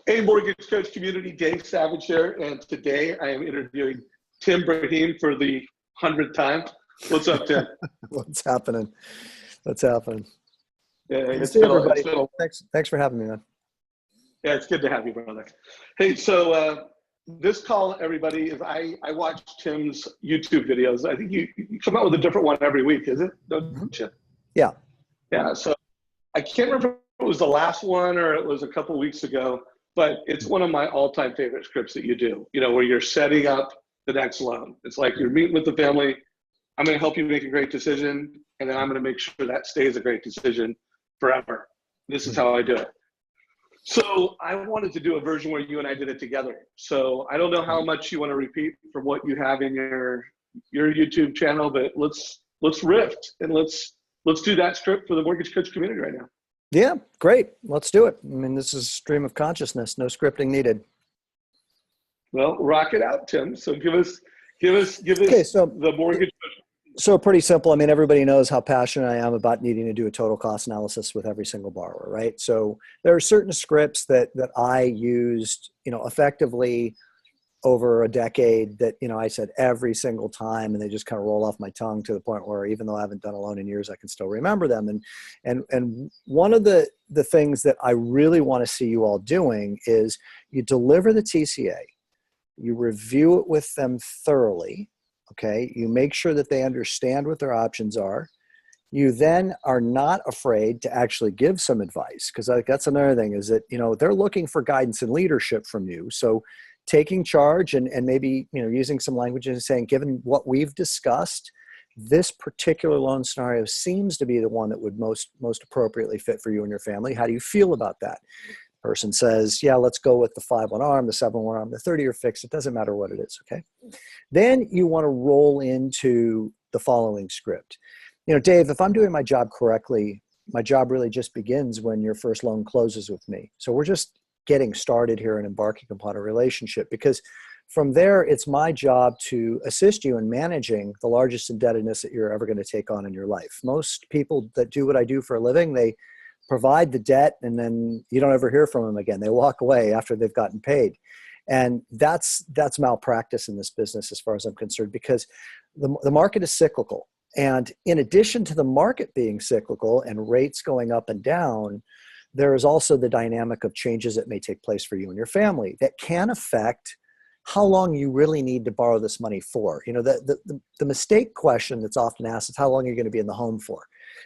Hey, Mortgage Coach community, Dave Savage here, and today I am interviewing Tim Braheem for the 100th time. What's up, Tim? What's happening? What's happening? Yeah, Good to see everybody. Thanks for having me, man. Yeah, it's good to have you, brother. Hey, so this call, everybody, is I watch Tim's YouTube videos. I think you come out with a different one every week, is it? Don't you? Yeah. Yeah, so I can't remember if it was the last one or it was a couple weeks ago, but it's one of my all-time favorite scripts that you do, where you're setting up the next loan. It's like you're meeting with the family. I'm going to help you make a great decision, and then I'm going to make sure that stays a great decision forever. This is how I do it. So I wanted to do a version where you and I did it together. So I don't know how much you want to repeat from what you have in your YouTube channel, but let's riff and let's do that script for the Mortgage Coach community right now. Yeah, great. Let's do it. I mean, this is stream of consciousness. No scripting needed. Well, rock it out, Tim. So give us Okay, so the mortgage. So pretty simple. I mean, everybody knows how passionate I am about needing to do a total cost analysis with every single borrower, right? So there are certain scripts that I used, effectively over a decade that, I said every single time, and they just kind of roll off my tongue to the point where even though I haven't done a loan in years, I can still remember them. And one of the things that I really want to see you all doing is you deliver the TCA, you review it with them thoroughly. Okay, you make sure that they understand what their options are. You then are not afraid to actually give some advice, because that's another thing is that, they're looking for guidance and leadership from you. So taking charge and maybe, using some language and saying, given what we've discussed, this particular loan scenario seems to be the one that would most appropriately fit for you and your family. How do you feel about that? Person says, yeah, let's go with the 5-1 ARM, the 7-1 ARM, the 30-year fix. It doesn't matter what it is, okay? Then you want to roll into the following script. Dave, if I'm doing my job correctly, my job really just begins when your first loan closes with me. So we're just getting started here and embarking upon a relationship, because from there, it's my job to assist you in managing the largest indebtedness that you're ever going to take on in your life. Most people that do what I do for a living, they provide the debt and then you don't ever hear from them again. They walk away after they've gotten paid. And that's malpractice in this business as far as I'm concerned, because the market is cyclical. And in addition to the market being cyclical and rates going up and down, there is also the dynamic of changes that may take place for you and your family that can affect how long you really need to borrow this money for. The mistake question that's often asked is how long are you going to be in the home for?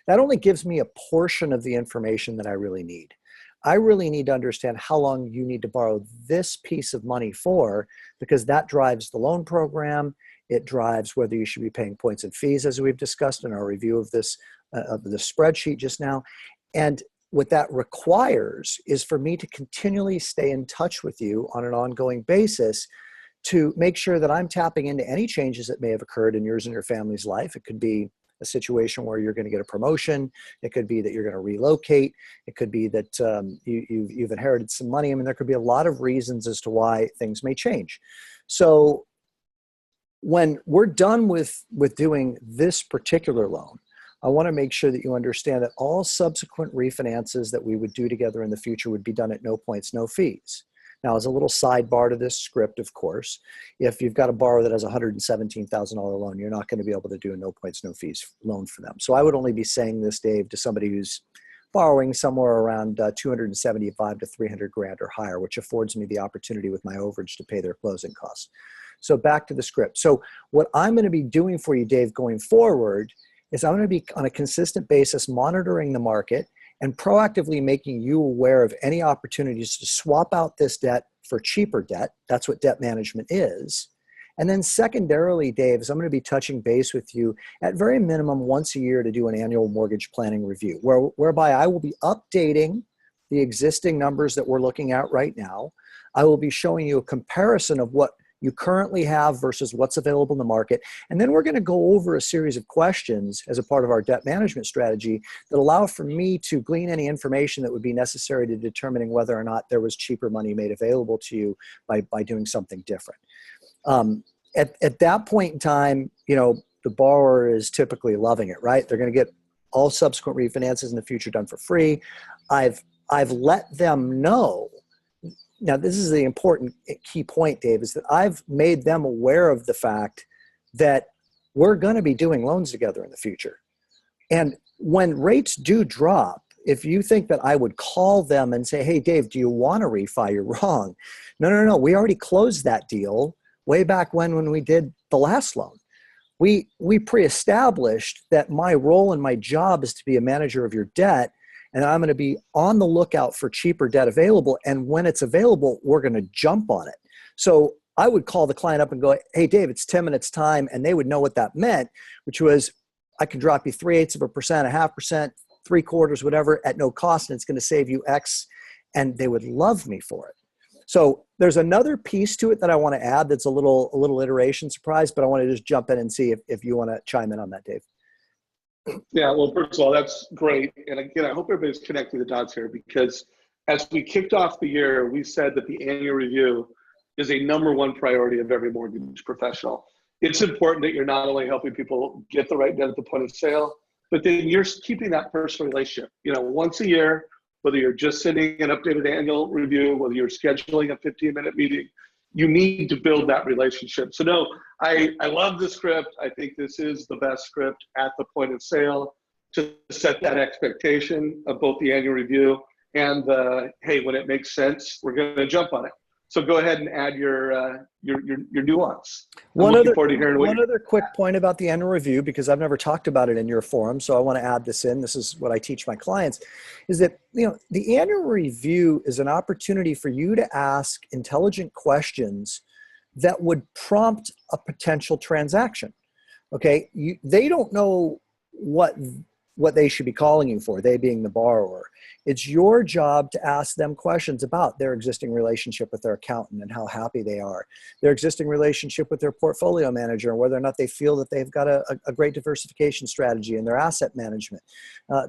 That only gives me a portion of the information that I really need. I really need to understand how long you need to borrow this piece of money for, because that drives the loan program. It drives whether you should be paying points and fees, as we've discussed in our review of this, of the spreadsheet just now. And what that requires is for me to continually stay in touch with you on an ongoing basis to make sure that I'm tapping into any changes that may have occurred in yours and your family's life. It could be a situation where you're going to get a promotion. It could be that you're going to relocate. It could be that you've inherited some money. I mean, there could be a lot of reasons as to why things may change. So when we're done with doing this particular loan, I want to make sure that you understand that all subsequent refinances that we would do together in the future would be done at no points, no fees. Now, as a little sidebar to this script, of course, if you've got a borrower that has a $117,000 loan, you're not going to be able to do a no points, no fees loan for them. So I would only be saying this, Dave, to somebody who's borrowing somewhere around 275 to 300 grand or higher, which affords me the opportunity with my overage to pay their closing costs. So back to the script. So what I'm going to be doing for you, Dave, going forward is I'm going to be on a consistent basis monitoring the market and proactively making you aware of any opportunities to swap out this debt for cheaper debt. That's what debt management is. And then secondarily, Dave, is I'm going to be touching base with you at very minimum once a year to do an annual mortgage planning review, whereby I will be updating the existing numbers that we're looking at right now. I will be showing you a comparison of what you currently have versus what's available in the market. And then we're going to go over a series of questions as a part of our debt management strategy that allow for me to glean any information that would be necessary to determining whether or not there was cheaper money made available to you by doing something different. At that point in time, the borrower is typically loving it, right? They're going to get all subsequent refinances in the future done for free. I've let them know now this is the important key point, Dave, is that I've made them aware of the fact that we're going to be doing loans together in the future. And when rates do drop, if you think that I would call them and say, hey, Dave, do you want to refi? You're wrong. No, no, no. We already closed that deal way back when we did the last loan. We pre-established that my role and my job is to be a manager of your debt, and I'm going to be on the lookout for cheaper debt available. And when it's available, we're going to jump on it. So I would call the client up and go, hey, Dave, it's 10 minutes time. And they would know what that meant, which was I could drop you 0.3%, 0.5%, 0.75%, whatever, at no cost, and it's going to save you X. And they would love me for it. So there's another piece to it that I want to add that's a little iteration surprise, but I want to just jump in and see if you want to chime in on that, Dave. Yeah, well, first of all, that's great. And again, I hope everybody's connecting the dots here, because as we kicked off the year, we said that the annual review is a #1 priority of every mortgage professional. It's important that you're not only helping people get the right debt at the point of sale, but then you're keeping that personal relationship. You know, once a year, whether you're just sending an updated annual review, whether you're scheduling a 15-minute meeting, you need to build that relationship. So no, I love the script. I think this is the best script at the point of sale to set that expectation of both the annual review and the, hey, when it makes sense, we're going to jump on it. So go ahead and add your nuance. One other quick point about the annual review, because I've never talked about it in your forum, so I want to add this in. This is what I teach my clients, is that the annual review is an opportunity for you to ask intelligent questions that would prompt a potential transaction. Okay, they don't know what they should be calling you for, they being the borrower. It's your job to ask them questions about their existing relationship with their accountant and how happy they are, their existing relationship with their portfolio manager, and whether or not they feel that they've got a great diversification strategy in their asset management,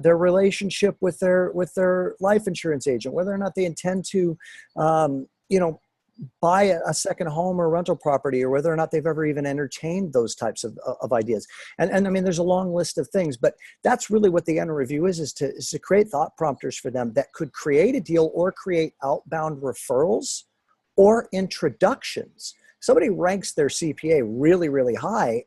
their relationship with their life insurance agent, whether or not they intend to, buy a second home or rental property, or whether or not they've ever even entertained those types of ideas. And I mean, there's a long list of things, but that's really what the annual review is to create thought prompters for them that could create a deal or create outbound referrals or introductions. Somebody ranks their CPA really, really high.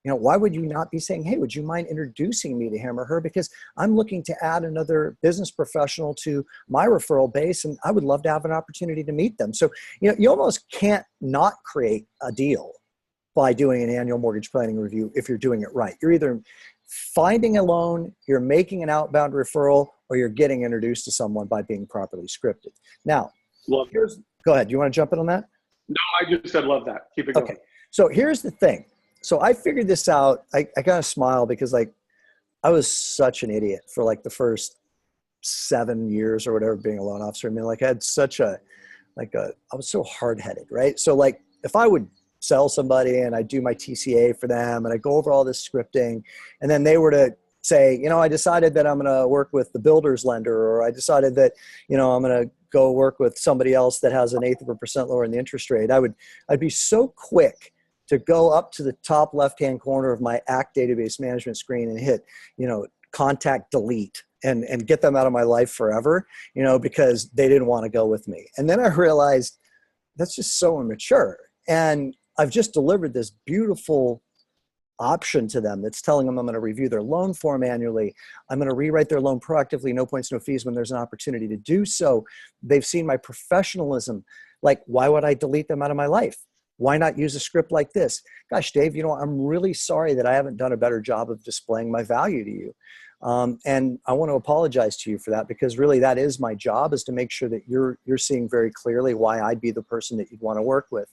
Why would you not be saying, hey, would you mind introducing me to him or her? Because I'm looking to add another business professional to my referral base, and I would love to have an opportunity to meet them. So, you almost can't not create a deal by doing an annual mortgage planning review if you're doing it right. You're either finding a loan, you're making an outbound referral, or you're getting introduced to someone by being properly scripted. Now, go ahead. Do you want to jump in on that? No, I just said love that. Keep it going. Okay. So here's the thing. So I figured this out. I kind of smile because I was such an idiot for the first 7 years or whatever being a loan officer. I mean, I had such I was so hard-headed, right? So if I would sell somebody and I do my TCA for them and I go over all this scripting, and then they were to say, I decided that I'm going to work with the builder's lender, or I decided that, I'm going to go work with somebody else that has 0.1% lower in the interest rate. I'd be so quick to go up to the top left-hand corner of my ACT database management screen and hit, contact delete and get them out of my life forever, because they didn't want to go with me. And then I realized that's just so immature. And I've just delivered this beautiful option to them that's telling them I'm going to review their loan form annually. I'm going to rewrite their loan proactively, no points, no fees when there's an opportunity to do so. They've seen my professionalism. Why would I delete them out of my life? Why not use a script like this? Gosh, Dave, I'm really sorry that I haven't done a better job of displaying my value to you. And I want to apologize to you for that, because really that is my job, is to make sure that you're seeing very clearly why I'd be the person that you'd want to work with.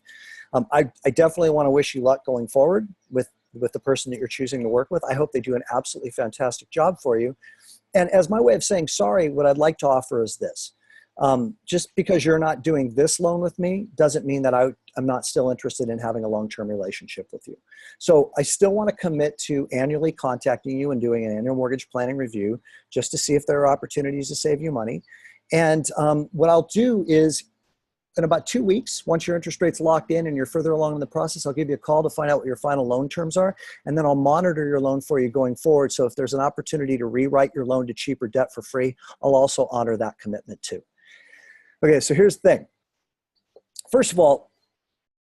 I definitely want to wish you luck going forward with the person that you're choosing to work with. I hope they do an absolutely fantastic job for you. And as my way of saying sorry, what I'd like to offer is this. Just because you're not doing this loan with me doesn't mean that I'm not still interested in having a long-term relationship with you. So I still want to commit to annually contacting you and doing an annual mortgage planning review just to see if there are opportunities to save you money. And what I'll do is, in about 2 weeks, once your interest rate's locked in and you're further along in the process, I'll give you a call to find out what your final loan terms are, and then I'll monitor your loan for you going forward. So if there's an opportunity to rewrite your loan to cheaper debt for free, I'll also honor that commitment too. Okay, so here's the thing. First of all,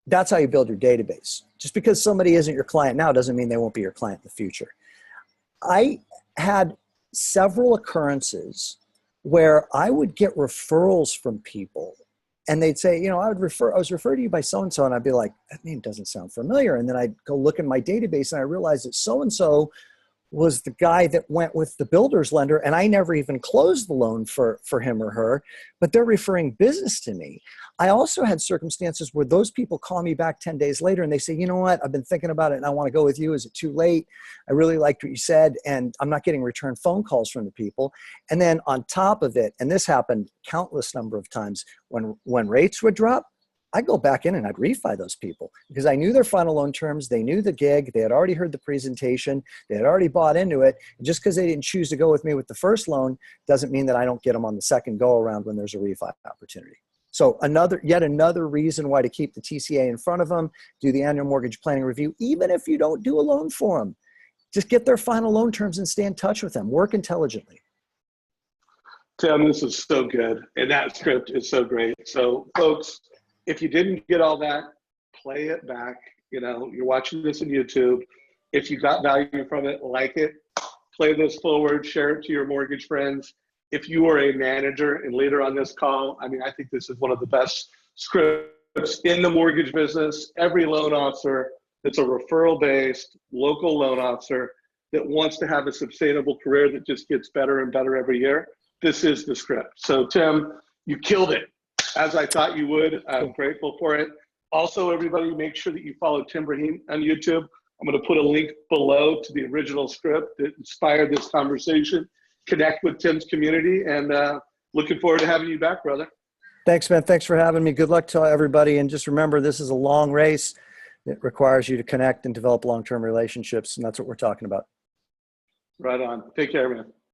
that's how you build your database. Just because somebody isn't your client now doesn't mean they won't be your client in the future. I had several occurrences where I would get referrals from people and they'd say, you know, I was referred to you by so-and-so, and I'd be like, that name doesn't sound familiar. And then I'd go look in my database and I realized that so-and-so was the guy that went with the builder's lender, and I never even closed the loan for him or her, but they're referring business to me. I also had circumstances where those people call me back 10 days later and they say, you know what, I've been thinking about it and I want to go with you. Is it too late? I really liked what you said, and I'm not getting return phone calls from the people. And then on top of it, and this happened countless number of times, when rates would drop, I'd go back in and I'd refi those people because I knew their final loan terms. They knew the gig. They had already heard the presentation. They had already bought into it. And just because they didn't choose to go with me with the first loan doesn't mean that I don't get them on the second go around when there's a refi opportunity. So yet another reason why to keep the TCA in front of them, do the annual mortgage planning review, even if you don't do a loan for them. Just get their final loan terms and stay in touch with them. Work intelligently. Tim, this is so good. And that script is so great. So folks, if you didn't get all that, play it back. You know, you're watching this on YouTube. If you got value from it, like it, play this forward, share it to your mortgage friends. If you are a manager and leader on this call, I mean, I think this is one of the best scripts in the mortgage business. Every loan officer that's a referral-based local loan officer that wants to have a sustainable career that just gets better and better every year, this is the script. So Tim, you killed it, as I thought you would. I'm grateful for it. Also, everybody, make sure that you follow Tim Braheem on YouTube. I'm going to put a link below to the original script that inspired this conversation. Connect with Tim's community, and looking forward to having you back, brother. Thanks, man. Thanks for having me. Good luck to everybody. And just remember, this is a long race. It requires you to connect and develop long-term relationships, and that's what we're talking about. Right on. Take care, man.